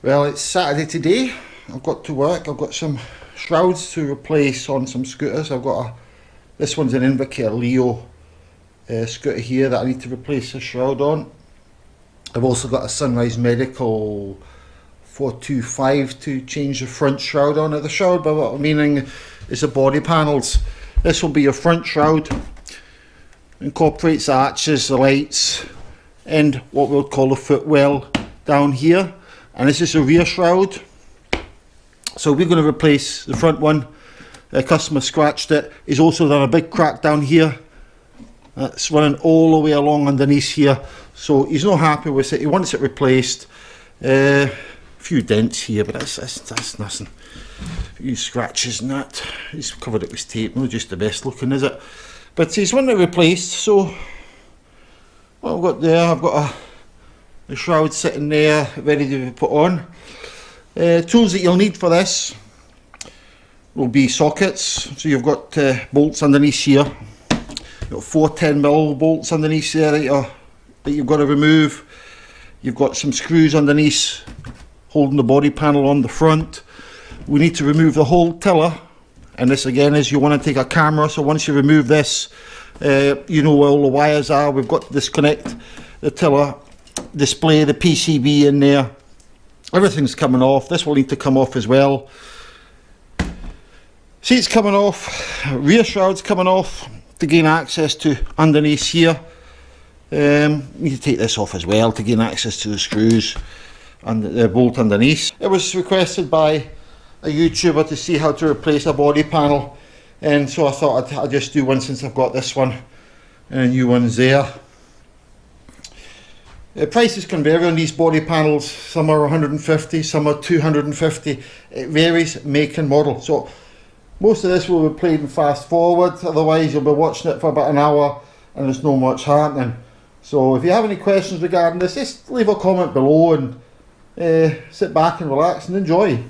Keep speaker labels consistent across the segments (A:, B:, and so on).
A: Well, it's Saturday today. I've got to work. I've got some shrouds to replace on some scooters. This one's an Invoker Leo scooter here that I need to replace a shroud on. I've also got a Sunrise Medical 425 to change the front shroud on it. The shroud, by what I'm meaning, is the body panels. This will be a front shroud. Incorporates the arches, the lights, and what we'll call the footwell down here. And this is a rear shroud. So we're going to replace the front one. The customer scratched it. He's also done a big crack down here. That's running all the way along underneath here. So he's not happy with it. He wants it replaced. A few dents here, but that's nothing. A few scratches and that. He's covered it with tape. Not just the best looking, is it? But he's wanting it replaced. So what I've got there, I've got the shroud sitting there ready to be put on. Tools that you'll need for this will be sockets. So you've got bolts underneath here. You've got 4 10mm bolts underneath there that you've got to remove. You've got some screws underneath holding the body panel on the front. We need to remove the whole tiller, and this again is you want to take a camera, so once you remove this, you know where all the wires are. We've got to disconnect the tiller, display the PCB in there. Everything's coming off. This will need to come off as well. Seats coming off, rear shrouds coming off to gain access to underneath here. Need to take this off as well to gain access to the screws and the bolt underneath. It was requested by a YouTuber to see how to replace a body panel, and so I thought I'd just do one since I've got this one and a new one's there. Prices can vary on these body panels. Some are 150, some are 250. It varies make and model. So most of this will be played in fast forward, otherwise you'll be watching it for about an hour and there's not much happening. So if you have any questions regarding this, just leave a comment below and sit back and relax and enjoy.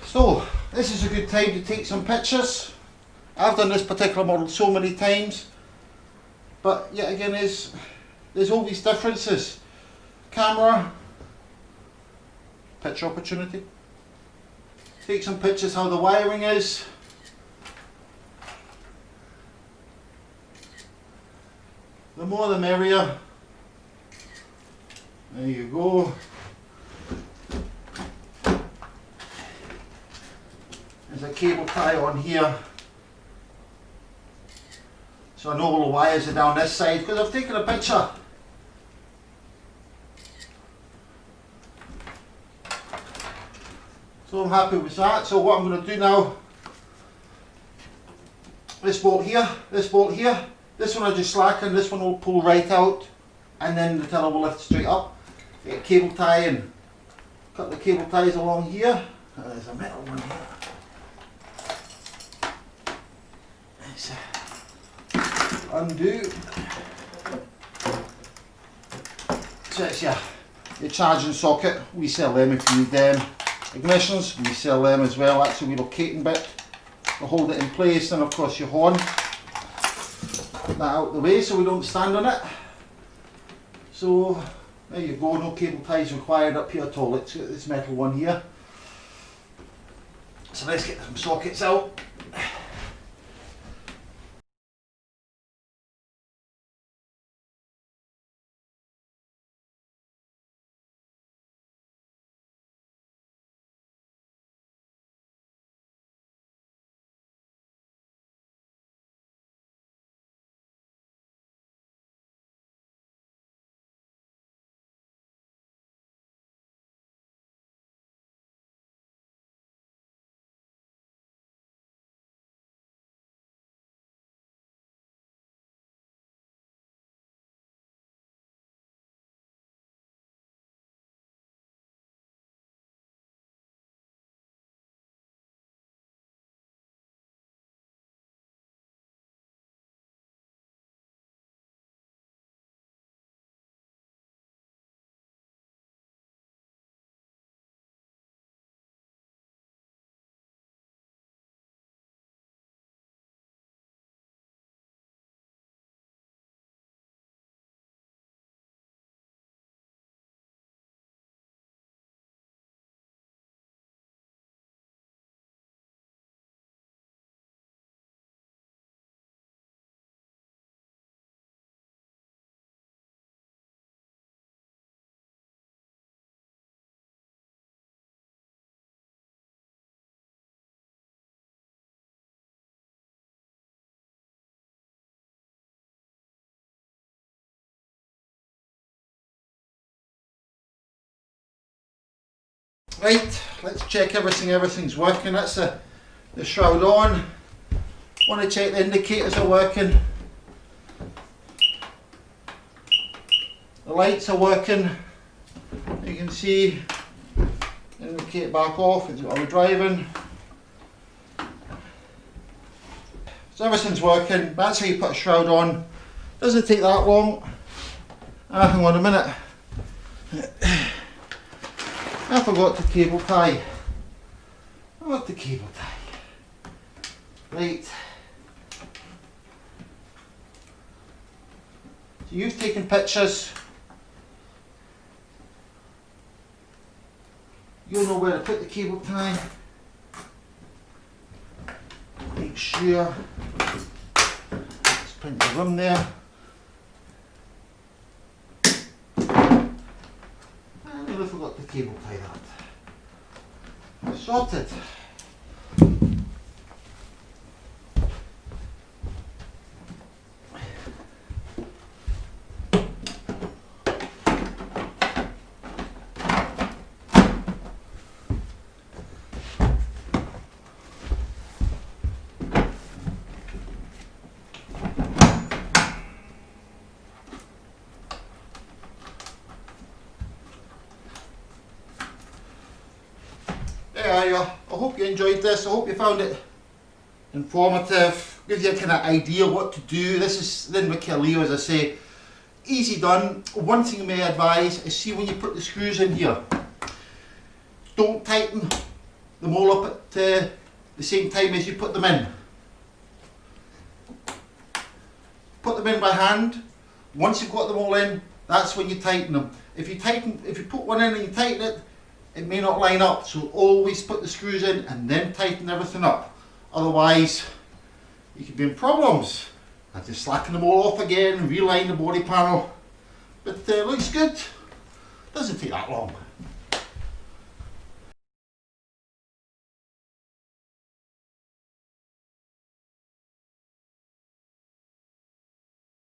A: So this is a good time to take some pictures. I've done this particular model so many times, but yet again there's always differences. Camera, picture opportunity. Take some pictures how the wiring is. The more the merrier. There you go. There's a cable tie on here, so I know all the wires are down this side because I've taken a picture. So I'm happy with that. So what I'm going to do now, this bolt here, this one I just slacken, this one will pull right out, and then the tiller will lift straight up. Get a cable tie and cut the cable ties along here. There's a metal one here. Undo. So it's your charging socket. We sell them if you need them. Ignitions, we sell them as well. That's a relocating bit to hold it in place, and of course your horn. Put that out of the way so we don't stand on it. So there you go, no cable ties required up here at all. It's got this metal one here. So let's get some sockets out. Right, let's check everything's working. That's the shroud on. Want to check the indicators are working. The lights are working. You can see, indicate back off, are we driving? So everything's working. That's how you put a shroud on. Doesn't take that long. Hang on a minute. I forgot the cable tie. The cable tie. Right. So you've taken pictures. You'll know where to put the cable tie. Make sure there's plenty of room there. I nearly forgot the cable tie that. Sorted. There you are. I hope you enjoyed this. I hope you found it informative. Gives you a kind of idea what to do. This is the Invercare Leo, as I say. Easy done. One thing I may advise is, see when you put the screws in here, don't tighten them all up at the same time as you put them in. Put them in by hand. Once you've got them all in, that's when you tighten them. If you put one in and you tighten it, it may not line up, so always put the screws in and then tighten everything up. Otherwise, you could be in problems. I just slacken them all off again, reline the body panel. But looks good. Doesn't take that long.